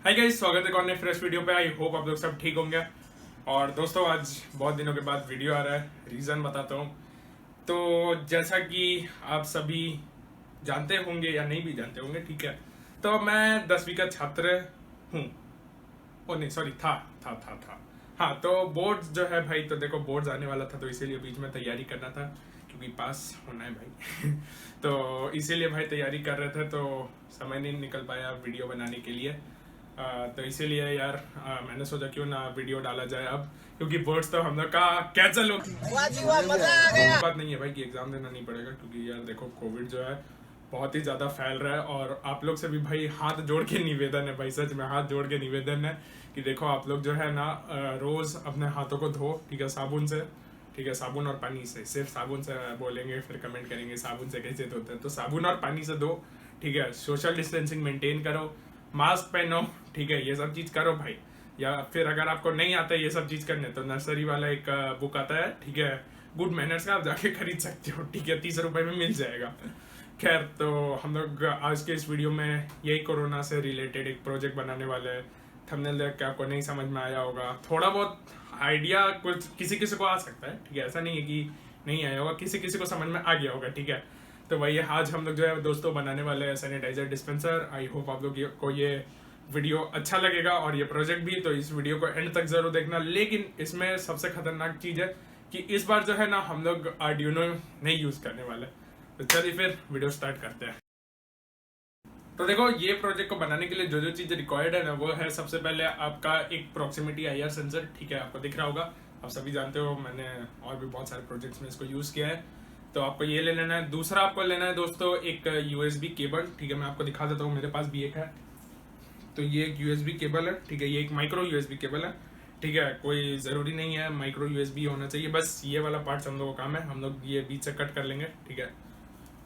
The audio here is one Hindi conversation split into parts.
हाय गाइस, स्वागत है एक और नए फ्रेश वीडियो पे। आई होप आप लोग सब ठीक होंगे। और दोस्तों, आज बहुत दिनों के बाद वीडियो आ रहा है, रीज़न बताता हूँ। तो जैसा कि आप सभी जानते होंगे या नहीं भी जानते होंगे, ठीक है, तो मैं 10वीं का छात्र हूँ। ओ नहीं, सॉरी, था। हाँ, तो बोर्ड्स जो है भाई, तो देखो बोर्ड्स आने वाला था, तो इसीलिए बीच में तैयारी करना था, क्योंकि पास होना है भाई। तो इसीलिए भाई तैयारी कर रहे थे, तो समय नहीं निकल पाया वीडियो बनाने के लिए। तो इसीलिए यार, मैंने सोचा क्यों ना वीडियो डाला जाए अब, क्योंकि बोर्ड्स तो हम लोग का कैंसिल हो बात नहीं है भाई कि एग्जाम देना नहीं पड़ेगा, क्योंकि यार देखो कोविड जो है बहुत ही ज़्यादा फैल रहा है। और आप लोग से भी भाई हाथ जोड़ के निवेदन है भाई, सच में हाथ जोड़ के निवेदन है कि देखो आप लोग जो है ना, रोज़ अपने हाथों को धो, ठीक है, साबुन से, ठीक है, साबुन और पानी से, सिर्फ साबुन से बोलेंगे फिर कमेंट करेंगे साबुन से कैसे धोते हैं, तो साबुन और पानी से धो, ठीक है, सोशल डिस्टेंसिंग मेंटेन करो, मास्क पहनो, ठीक है, ये सब चीज़ करो भाई। या फिर अगर आपको नहीं आता है ये सब चीज़ करने, तो नर्सरी वाला एक बुक आता है, ठीक है, गुड मैनर्स का, आप जाके खरीद सकते हो, ठीक है, 30 रुपए में मिल जाएगा। खैर, तो हम लोग आज के इस वीडियो में यही कोरोना से रिलेटेड एक प्रोजेक्ट बनाने वाले हैं। थंबनेल देख के आपको नहीं समझ में आया होगा, थोड़ा बहुत आइडिया कुछ किसी किसी को आ सकता है, ठीक है, ऐसा नहीं है कि नहीं आया होगा, किसी किसी को समझ में आ गया होगा, ठीक है। तो वही आज हम लोग जो है दोस्तों बनाने वाले हैं सैनिटाइजर डिस्पेंसर। आई होप आप लोग को ये वीडियो अच्छा लगेगा और ये प्रोजेक्ट भी, तो इस वीडियो को एंड तक जरूर देखना। लेकिन इसमें सबसे खतरनाक चीज़ है कि इस बार जो है ना, हम लोग आर्डिनो नहीं यूज़ करने वाले। तो चलिए फिर वीडियो स्टार्ट करते हैं। तो देखो, ये प्रोजेक्ट को बनाने के लिए जो जो चीज़ रिक्वायर्ड है ना, वो है सबसे पहले आपका एक प्रॉक्सिमिटी IR सेंसर, ठीक है, आपको दिख रहा होगा, आप सभी जानते हो, मैंने और भी बहुत सारे प्रोजेक्ट्स में इसको यूज़ किया है। तो आपको ये ले लेना है। दूसरा आपको लेना है दोस्तों एक USB केबल, ठीक है, मैं आपको दिखा देता हूँ, मेरे पास भी एक है। तो ये एक USB केबल है, ठीक है, ये एक माइक्रो USB केबल है, ठीक है, कोई ज़रूरी नहीं है माइक्रो USB होना चाहिए, बस ये वाला पार्ट हम लोग का काम है, हम लोग ये बीच से कट कर लेंगे, ठीक है।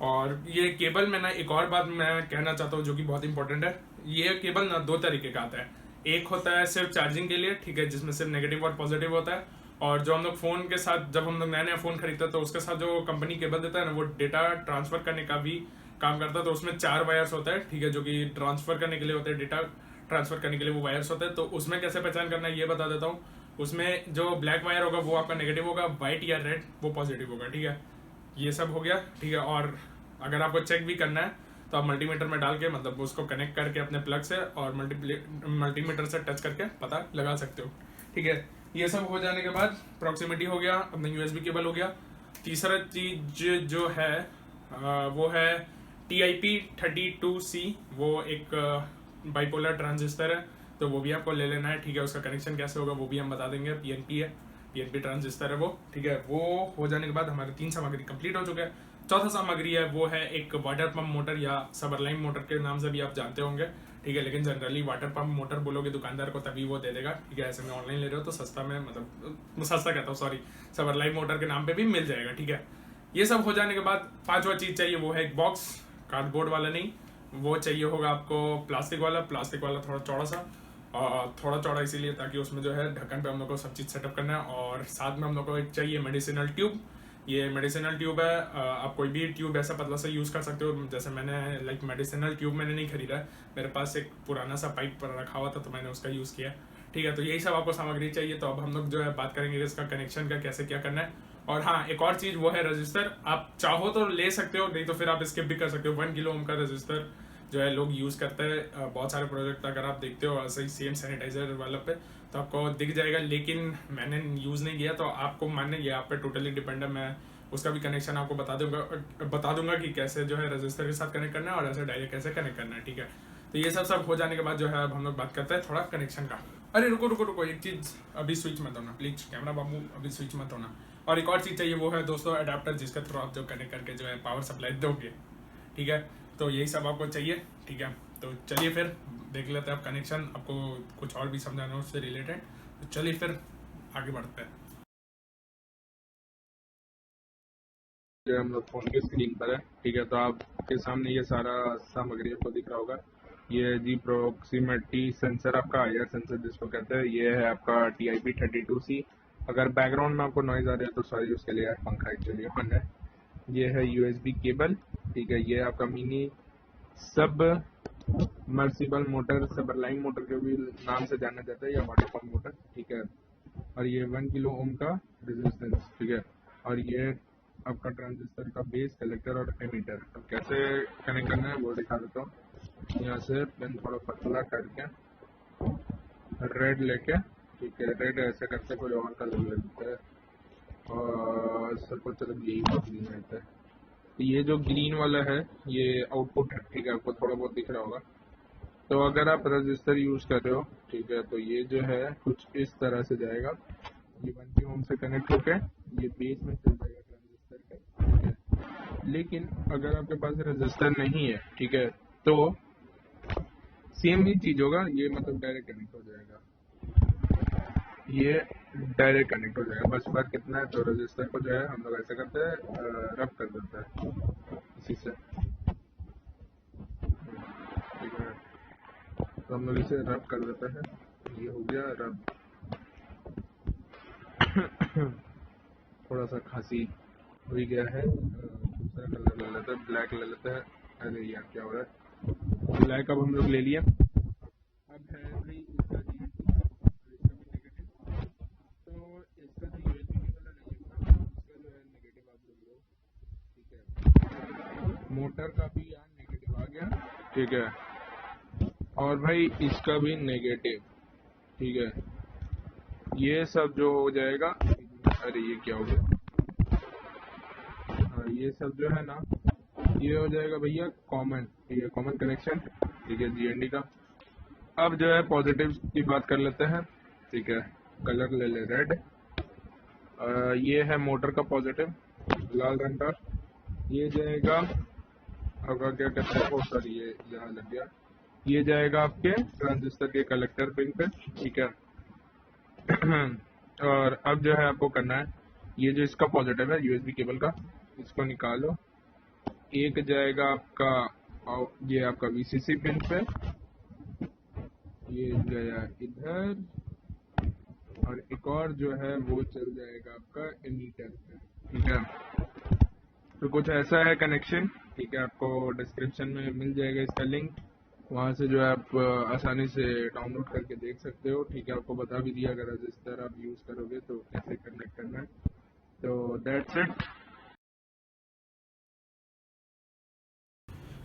और ये केबल में ना एक और बात मैं कहना चाहता हूँ जो कि बहुत इंपॉर्टेंट है। ये केबल ना दो तरीके का आता है। एक होता है सिर्फ चार्जिंग के लिए, ठीक है, जिसमें सिर्फ नेगेटिव और पॉजिटिव होता है। और जो हम लोग फ़ोन के साथ, जब हम लोग नया नया फ़ोन खरीदते हैं, तो उसके साथ जो कंपनी केबल देता है ना, वो डेटा ट्रांसफ़र करने का भी काम करता है। तो उसमें 4 वायर्स होता है, ठीक है, जो कि ट्रांसफ़र करने के लिए होते हैं, डेटा ट्रांसफ़र करने के लिए वो वायर्स होते हैं। तो उसमें कैसे पहचान करना है ये बता देता हूँ। उसमें जो ब्लैक वायर होगा वो आपका नेगेटिव होगा, वाइट या रेड वो पॉजिटिव होगा, ठीक है। ये सब हो गया, ठीक है। और अगर आपको चेक भी करना है तो आप मल्टीमीटर में डाल के, मतलब उसको कनेक्ट करके अपने प्लग से और मल्टीमीटर से टच करके पता लगा सकते हो, ठीक है। ये सब हो जाने के बाद प्रॉक्सिमिटी हो गया, अपना USB केबल हो गया। तीसरा चीज जो है वो है TIP32C, वो एक बाइपोलर ट्रांजिस्टर है, तो वो भी आपको ले लेना है, ठीक है। उसका कनेक्शन कैसे होगा वो भी हम बता देंगे। PNP है, PNP ट्रांजिस्टर है वो, ठीक है। वो हो जाने के बाद हमारे 3 सामग्री कंप्लीट हो चुके हैं। चौथा सामग्री है वो है एक वाटर पंप मोटर, या सबरलाइन मोटर के नाम से भी आप जानते होंगे, ठीक है, लेकिन जनरली वाटर पंप मोटर बोलोगे दुकानदार को तभी वो दे देगा, ठीक है। ऐसे में ऑनलाइन ले रहे हो तो सस्ता में, मतलब सस्ता कहता हूँ, सॉरी, सबरलाइन मोटर के नाम पे भी मिल जाएगा, ठीक है। ये सब हो जाने के बाद पांचवा चीज़ चाहिए, वो है एक बॉक्स, कार्डबोर्ड वाला नहीं, वो चाहिए होगा आपको प्लास्टिक वाला थोड़ा चौड़ा सा, और थोड़ा चौड़ा इसीलिए ताकि उसमें जो है ढक्कन पे हम लोग को सब चीज़ सेटअप करना है। और साथ में हम लोग को एक चाहिए मेडिसिनल ट्यूब। ये मेडिसिनल ट्यूब है, आप कोई भी ट्यूब ऐसा पतला सा यूज़ कर सकते हो। जैसे मैंने लाइक मेडिसिनल ट्यूब मैंने नहीं खरीदा है, मेरे पास एक पुराना सा पाइप पर रखा हुआ था तो मैंने उसका यूज़ किया, ठीक है। तो यही सब आपको सामग्री चाहिए। तो अब हम लोग जो है बात करेंगे इसका कनेक्शन का कैसे क्या करना है। और हाँ, एक और चीज़ वो है रजिस्टर। आप चाहो तो ले सकते हो, नहीं तो फिर आप स्किप भी कर सकते हो। 1 किलो ओम का रजिस्टर जो है लोग यूज़ करते हैं। बहुत सारे प्रोजेक्ट अगर आप देखते हो ऐसे ही सेम सैनिटाइजर वाला पे, तो आपको दिख जाएगा, लेकिन मैंने यूज़ नहीं किया, तो आपको मानने ये आप पे टोटली डिपेंड है। मैं उसका भी कनेक्शन आपको बता दूंगा कि कैसे जो है रजिस्टर के साथ कनेक्ट करना है और ऐसे डायरेक्ट कैसे कनेक्ट करना है, ठीक है। तो ये सब हो जाने के बाद जो है अब हम लोग बात करते हैं थोड़ा कनेक्शन का। अरे रुको रुको रुको, एक चीज़, अभी स्विच मत होना प्लीज, कैमरा बाबू, अभी स्विच मत होना। और एक और चीज़ चाहिए, वो है दोस्तों अडेप्टर, जिसके थ्रू आप जो कनेक्ट करके जो है पावर सप्लाई दोगे, ठीक है। तो यही सब आपको चाहिए, ठीक है। तो चलिए फिर देख लेते हैं आप कनेक्शन, आपको कुछ और भी समझाना है उससे रिलेटेड, तो चलिए फिर आगे बढ़ते हैं। जो हम लोग फोन की स्क्रीन पर है, ठीक है, तो आपके सामने ये सारा सामग्री आपको दिख रहा होगा। ये जी प्रॉक्सिमिटी सेंसर, आपका IR सेंसर जिसको कहते हैं, ये है आपका TIP32C। अगर बैकग्राउंड में आपको नॉइज आ रहा है तो सॉरी, उसके लिए पंखा एक्चुअली ऑन है। ये है USB केबल, ठीक है, ये आपका मिनी सब मर्सिबल मोटर, सबरलाइन मोटर के भी नाम से जाना जाता है, या वाटर पंप मोटर, ठीक है। और ये 1 किलो ओम का रेजिस्टेंस, ठीक है। और ये आपका ट्रांजिस्टर का बेस, कलेक्टर और एमीटर। अब कैसे कनेक्ट करना है वो दिखा देता हूँ। यहाँ से पेन थोड़ा पतला करके रेड लेके, ठीक है, रेड ऐसे करके कोई और कलर ले लेता है, और सबको चलो यही ग्रीन रहता है। तो ये जो ग्रीन वाला है ये आउटपुट है, ठीक है, आपको थोड़ा बहुत दिख रहा होगा। तो अगर आप रजिस्टर यूज कर रहे हो, ठीक है, तो ये जो है कुछ इस तरह से जाएगा। ये 1 किलो ओम से कनेक्ट होके ये बेस में चल जाएगा ट्रांजिस्टर के, ठीक है। लेकिन अगर आपके पास रजिस्टर नहीं है, ठीक है, तो सेम ही चीज होगा, ये मतलब डायरेक्ट कनेक्ट हो जाएगा, ये डायरेक्ट कनेक्ट हो जाएगा। बस फर्क कितना है, तो रजिस्टर को जो है हम लोग ऐसे करते हैं, रब कर देते हैं इसी से, ठीक है। तो हम लोग इसे रब कर देते हैं, ये हो गया रब। थोड़ा सा खांसी हो ही गया है, दूसरा कलर ले लेते हैं, ब्लैक ले लेते हैं। अरे यार क्या हो रहा है, ब्लैक अब हम लोग ले लिया। अब है भाई इसका GND और इसका भी नेगेटिव। तो इसका जो USB केबल है ना, ये वाला, इसका जो है नेगेटिव आप लोग लो, ठीक है। मोटर का भी यहाँ नेगेटिव आ गया, ठीक है। और भाई इसका भी नेगेटिव, ठीक है। ये सब जो हो जाएगा, अरे ये क्या हो गया, हाँ, ये सब जो है ना, ये हो जाएगा भैया कॉमन, ठीक है, कॉमन कनेक्शन, ठीक है, GND का। अब जो है पॉजिटिव की बात कर लेते हैं, ठीक है। कलर ले ले रेड, ये है मोटर का पॉजिटिव, लाल रंग का। ये जाएगा आपका क्या कहते हैं, सॉरी ये यहाँ लग गया, ये जाएगा आपके ट्रांजिस्टर के कलेक्टर पिन पे, ठीक है। और अब जो है आपको करना है, ये जो इसका पॉजिटिव है USB केबल का, इसको निकालो। एक जाएगा आपका, ये आपका VCC पिन पे, ये गया इधर, और एक और जो है वो चल जाएगा आपका एमीटर पे, ठीक है। तो कुछ ऐसा है कनेक्शन, ठीक है। आपको डिस्क्रिप्शन में मिल जाएगा इसका लिंक, वहाँ से जो है आप आसानी से डाउनलोड करके देख सकते हो, ठीक है। आपको बता भी दिया अगर रजिस्टर आप यूज़ करोगे तो कैसे कनेक्ट करना है। तो दैट्स इट।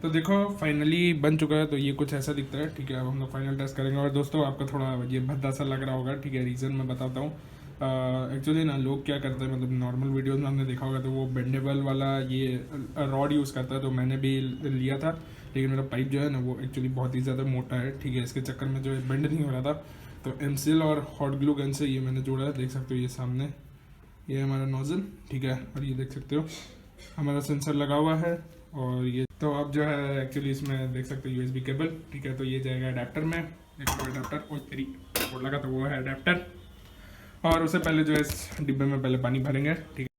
तो देखो फाइनली बन चुका है, तो ये कुछ ऐसा दिखता है, ठीक है। अब हम लोग फाइनल टेस्ट करेंगे। और दोस्तों आपका थोड़ा ये भद्दा सा लग रहा होगा, ठीक है, रीज़न मैं बताता हूँ। एक्चुअली ना लोग क्या करते हैं, मतलब नॉर्मल वीडियोस में हमने देखा होगा तो वो बेंडेबल वाला ये रॉड यूज़ करता है, तो मैंने भी लिया था, लेकिन मेरा पाइप जो है ना वो एक्चुअली बहुत ही ज़्यादा मोटा है, ठीक है। इसके चक्कर में जो है बेंड नहीं हो रहा था, तो एमसील और हॉट ग्लू गन से ये मैंने जोड़ा है। देख सकते हो ये सामने, ये हमारा नोजल, ठीक है। और ये देख सकते हो हमारा सेंसर लगा हुआ है। और ये तो अब जो है एक्चुअली इसमें देख सकते हो USB केबल, ठीक है। तो ये जाएगा अडेप्टर में, एक अडेप्टर, और तेरी बोर्ड लगा तो वो है अडेप्टर। और उससे पहले जो है इस डिब्बे में पहले पानी भरेंगे, ठीक है।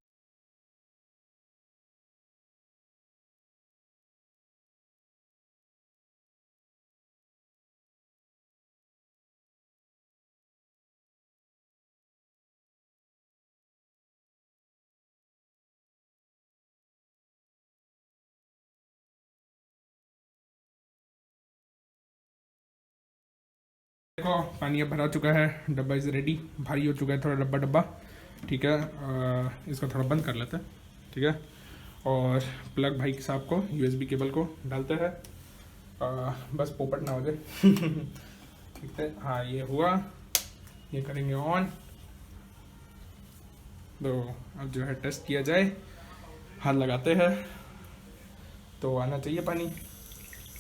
देखो पानी अब भरा चुका है, डब्बा इज रेडी, भारी हो चुका है थोड़ा डब्बा डब्बा, ठीक है। इसको थोड़ा बंद कर लेते हैं, ठीक है। और प्लग भाई साहब को USB केबल को डालते हैं, बस पोपट ना हो जाए। ठीक है, हाँ ये हुआ, ये करेंगे ऑन। तो अब जो है टेस्ट किया जाए, हाथ लगाते हैं तो आना चाहिए पानी,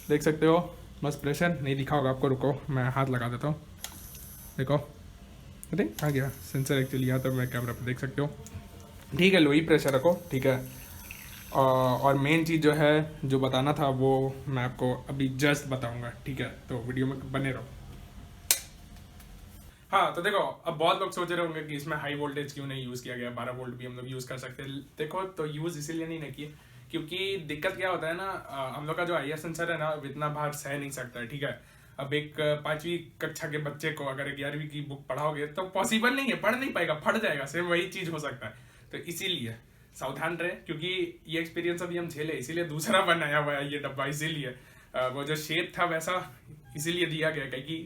देख सकते हो। बस प्रेशर नहीं दिखा होगा आपको, रुको मैं हाथ लगा देता हूँ, देखो अरे आ गया सेंसर एक्चुअली यहाँ, तो मैं कैमरा पे देख सकते हो, ठीक है। लो ही प्रेशर रखो, ठीक है। और मेन चीज़ जो है जो बताना था वो मैं आपको अभी जस्ट बताऊंगा, ठीक है। तो वीडियो में बने रहो। हाँ तो देखो, अब बहुत लोग सोच रहे होंगे कि इसमें हाई वोल्टेज क्यों नहीं यूज़ किया गया, 12 वोल्ट भी हम लोग यूज़ कर सकते हैं। देखो तो यूज़ इसीलिए नहीं किए क्योंकि दिक्कत क्या होता है ना, हम लोग का जो IR सेंसर है ना इतना भार सह नहीं सकता है, ठीक है। अब एक 5वीं कक्षा के बच्चे को अगर 11वीं की बुक पढ़ाओगे तो पॉसिबल नहीं है, पढ़ नहीं पाएगा, फट जाएगा, सेम वही चीज़ हो सकता है। तो इसीलिए सावधान रहे, क्योंकि ये एक्सपीरियंस अभी हम झेले, इसीलिए दूसरा बनाया हुआ है ये डब्बा, इसीलिए वो जो शेप था वैसा इसीलिए दिया गया क्योंकि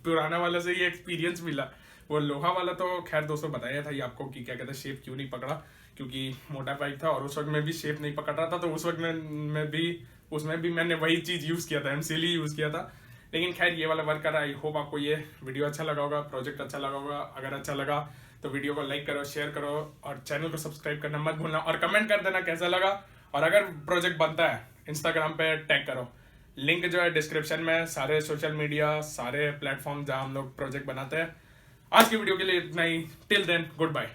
पुराना वाला से ये एक्सपीरियंस मिला। वो लोहा वाला तो खैर दोस्तों बताया था ही आपको कि क्या कहते हैं शेप क्यों नहीं पकड़ा, क्योंकि मोटा पाइप था और उस वक्त में भी शेप नहीं पकड़ रहा था, तो उस वक्त में भी उसमें भी मैंने वही चीज़ यूज़ किया था, एमसीली यूज़ किया था। लेकिन खैर ये वाला वर्क कर रहा है। आई होप आपको ये वीडियो अच्छा लगा होगा, प्रोजेक्ट अच्छा लगा होगा। अगर अच्छा लगा तो वीडियो को लाइक करो, शेयर करो और चैनल को सब्सक्राइब करना मत भूलना, और कमेंट कर देना कैसा लगा। और अगर प्रोजेक्ट बनता है इंस्टाग्राम पे टैग करो, लिंक जो है डिस्क्रिप्शन में, सारे सोशल मीडिया सारे प्लेटफॉर्म जहाँ हम लोग प्रोजेक्ट बनाते हैं। आज की वीडियो के लिए इतना ही। Till then good bye.